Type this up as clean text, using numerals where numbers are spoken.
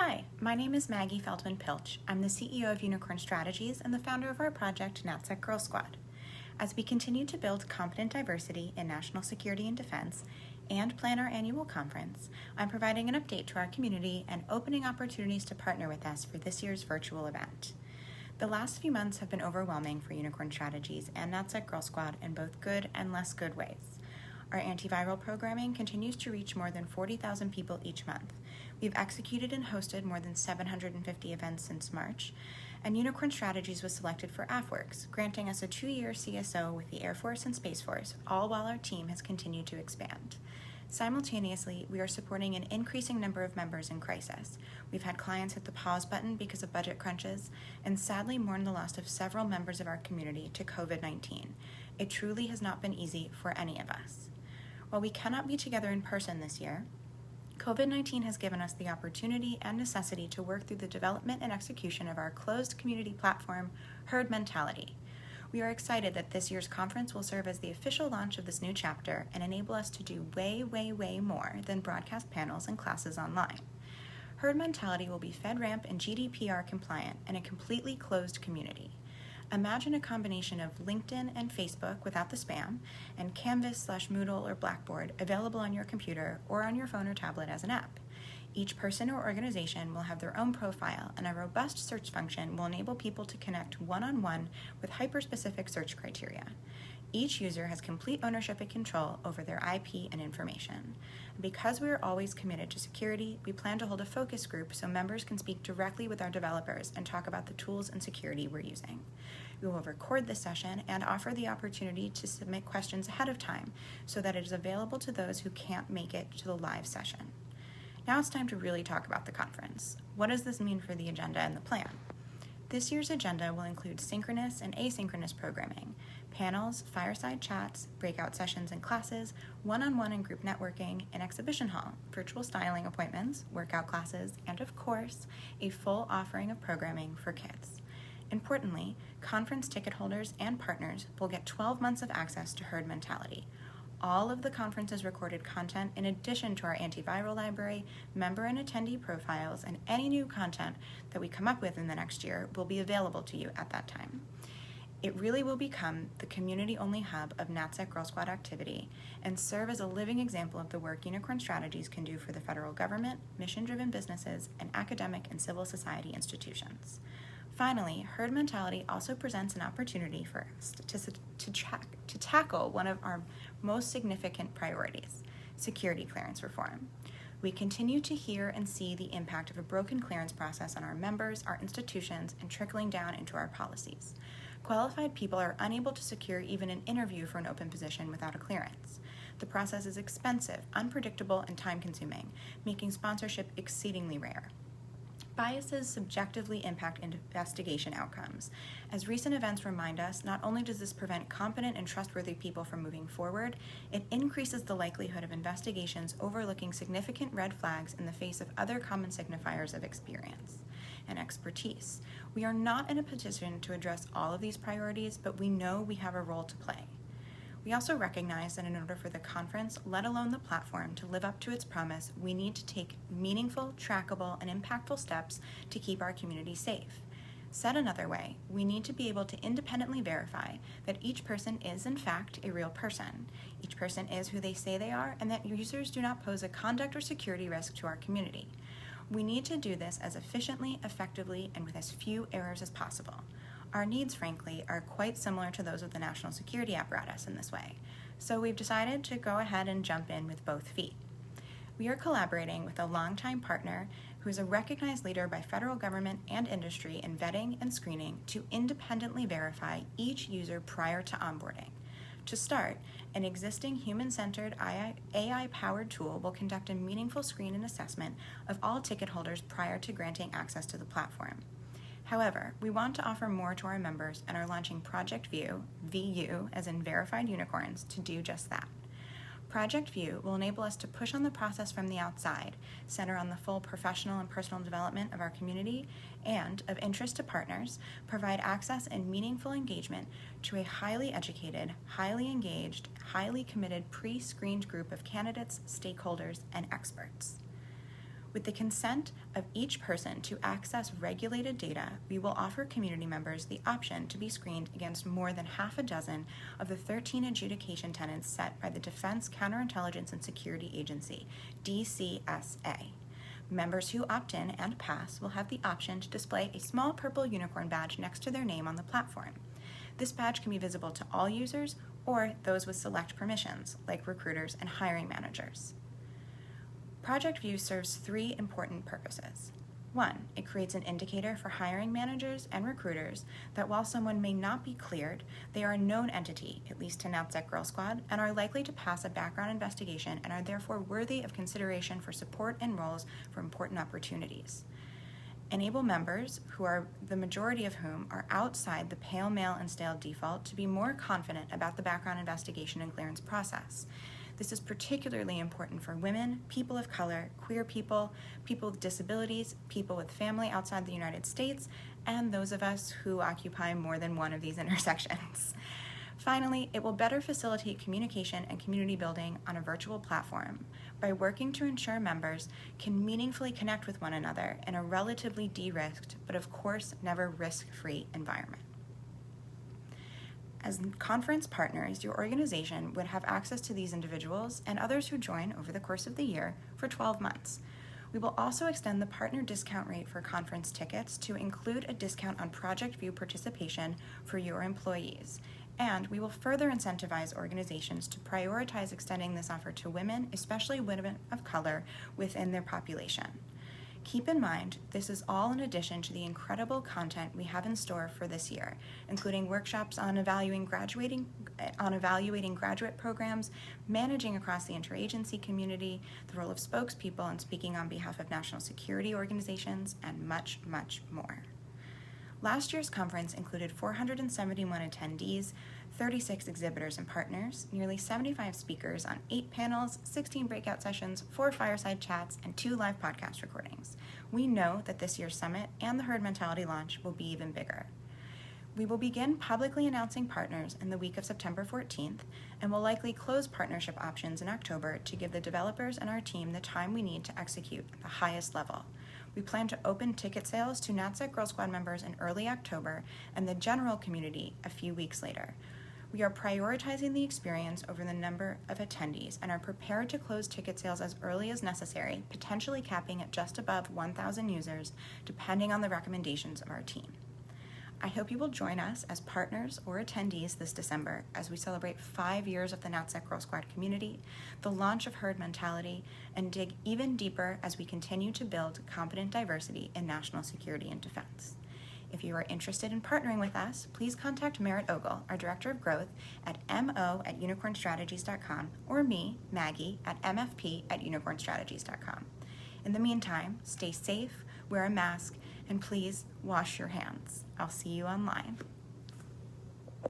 Hi, my name is Maggie Feldman-Pilch. I'm the CEO of Unicorn Strategies and the founder of our project, NatSec Girl Squad. As we continue to build competent diversity in national security and defense and plan our annual conference, I'm providing an update to our community and opening opportunities to partner with us for this year's virtual event. The last few months have been overwhelming for Unicorn Strategies and NatSec Girl Squad in both good and less good ways. Our antiviral programming continues to reach more than 40,000 people each month. We've executed and hosted more than 750 events since March, and Unicorn Strategies was selected for AFWERX, granting us a 2-year CSO with the Air Force and Space Force, all while our team has continued to expand. Simultaneously, we are supporting an increasing number of members in crisis. We've had clients hit the pause button because of budget crunches, and sadly mourn the loss of several members of our community to COVID-19. It truly has not been easy for any of us. While we cannot be together in person this year, COVID-19 has given us the opportunity and necessity to work through the development and execution of our closed community platform, Herd Mentality. We are excited that this year's conference will serve as the official launch of this new chapter and enable us to do way more than broadcast panels and classes online. Herd Mentality will be FedRAMP and GDPR compliant and a completely closed community. Imagine a combination of LinkedIn and Facebook without the spam, and Canvas/Moodle or Blackboard available on your computer or on your phone or tablet as an app. Each person or organization will have their own profile, and a robust search function will enable people to connect one-on-one with hyper-specific search criteria. Each user has complete ownership and control over their IP and information. Because we are always committed to security, we plan to hold a focus group so members can speak directly with our developers and talk about the tools and security we're using. We will record this session and offer the opportunity to submit questions ahead of time so that it is available to those who can't make it to the live session. Now it's time to really talk about the conference. What does this mean for the agenda and the plan? This year's agenda will include synchronous and asynchronous programming, panels, fireside chats, breakout sessions and classes, one-on-one and group networking, an exhibition hall, virtual styling appointments, workout classes, and of course, a full offering of programming for kids. Importantly, conference ticket holders and partners will get 12 months of access to Herd Mentality. All of the conference's recorded content, in addition to our antiviral library, member and attendee profiles, and any new content that we come up with in the next year, will be available to you at that time. It really will become the community-only hub of NatSec Girl Squad activity and serve as a living example of the work Unicorn Strategies can do for the federal government, mission-driven businesses, and academic and civil society institutions. Finally, Herd Mentality also presents an opportunity for us to tackle one of our most significant priorities, security clearance reform. We continue to hear and see the impact of a broken clearance process on our members, our institutions, and trickling down into our policies. Qualified people are unable to secure even an interview for an open position without a clearance. The process is expensive, unpredictable, and time-consuming, making sponsorship exceedingly rare. Biases subjectively impact investigation outcomes. As recent events remind us, not only does this prevent competent and trustworthy people from moving forward, it increases the likelihood of investigations overlooking significant red flags in the face of other common signifiers of experience and expertise. We are not in a position to address all of these priorities, but we know we have a role to play. We also recognize that in order for the conference, let alone the platform, to live up to its promise, we need to take meaningful, trackable, and impactful steps to keep our community safe. Said another way, we need to be able to independently verify that each person is, in fact, a real person. Each person is who they say they are, and that users do not pose a conduct or security risk to our community. We need to do this as efficiently, effectively, and with as few errors as possible. Our needs, frankly, are quite similar to those of the national security apparatus in this way, so we've decided to go ahead and jump in with both feet. We are collaborating with a longtime partner who is a recognized leader by federal government and industry in vetting and screening to independently verify each user prior to onboarding. To start, an existing human-centered AI-powered tool will conduct a meaningful screen and assessment of all ticket holders prior to granting access to the platform. However, we want to offer more to our members and are launching Project View, VU as in verified unicorns, to do just that. Project View will enable us to push on the process from the outside, center on the full professional and personal development of our community, and, of interest to partners, provide access and meaningful engagement to a highly educated, highly engaged, highly committed pre-screened group of candidates, stakeholders, and experts. With the consent of each person to access regulated data, we will offer community members the option to be screened against more than half a dozen of the 13 adjudication tenets set by the Defense Counterintelligence and Security Agency, DCSA. Members who opt in and pass will have the option to display a small purple unicorn badge next to their name on the platform. This badge can be visible to all users or those with select permissions, like recruiters and hiring managers. Project View serves 3 important purposes. 1, it creates an indicator for hiring managers and recruiters that while someone may not be cleared, they are a known entity, at least to NatSec Girl Squad, and are likely to pass a background investigation and are therefore worthy of consideration for support and roles for important opportunities. Enable members, who are the majority of whom are outside the pale, male, and stale default, to be more confident about the background investigation and clearance process. This is particularly important for women, people of color, queer people, people with disabilities, people with family outside the United States, and those of us who occupy more than one of these intersections. Finally, it will better facilitate communication and community building on a virtual platform by working to ensure members can meaningfully connect with one another in a relatively de-risked, but of course never risk-free environment. As conference partners, your organization would have access to these individuals and others who join over the course of the year for 12 months. We will also extend the partner discount rate for conference tickets to include a discount on Project View participation for your employees. And we will further incentivize organizations to prioritize extending this offer to women, especially women of color, within their population. Keep in mind, this is all in addition to the incredible content we have in store for this year, including workshops on evaluating graduate programs, managing across the interagency community, the role of spokespeople and speaking on behalf of national security organizations, and much, much more. Last year's conference included 471 attendees, 36 exhibitors and partners, nearly 75 speakers on 8 panels, 16 breakout sessions, 4 fireside chats, and 2 live podcast recordings. We know that this year's summit and the Herd Mentality launch will be even bigger. We will begin publicly announcing partners in the week of September 14th, and will likely close partnership options in October to give the developers and our team the time we need to execute at the highest level. We plan to open ticket sales to NatSec Girl Squad members in early October and the general community a few weeks later. We are prioritizing the experience over the number of attendees and are prepared to close ticket sales as early as necessary, potentially capping at just above 1,000 users, depending on the recommendations of our team. I hope you will join us as partners or attendees this December as we celebrate 5 years of the NatSec Girl Squad community, the launch of Herd Mentality, and dig even deeper as we continue to build competent diversity in national security and defense. If you are interested in partnering with us, please contact Merritt Ogle, our Director of Growth, at mo@unicornstrategies.com, or me, Maggie, at mfp@unicornstrategies.com. In the meantime, stay safe, wear a mask, and please wash your hands. I'll see you online.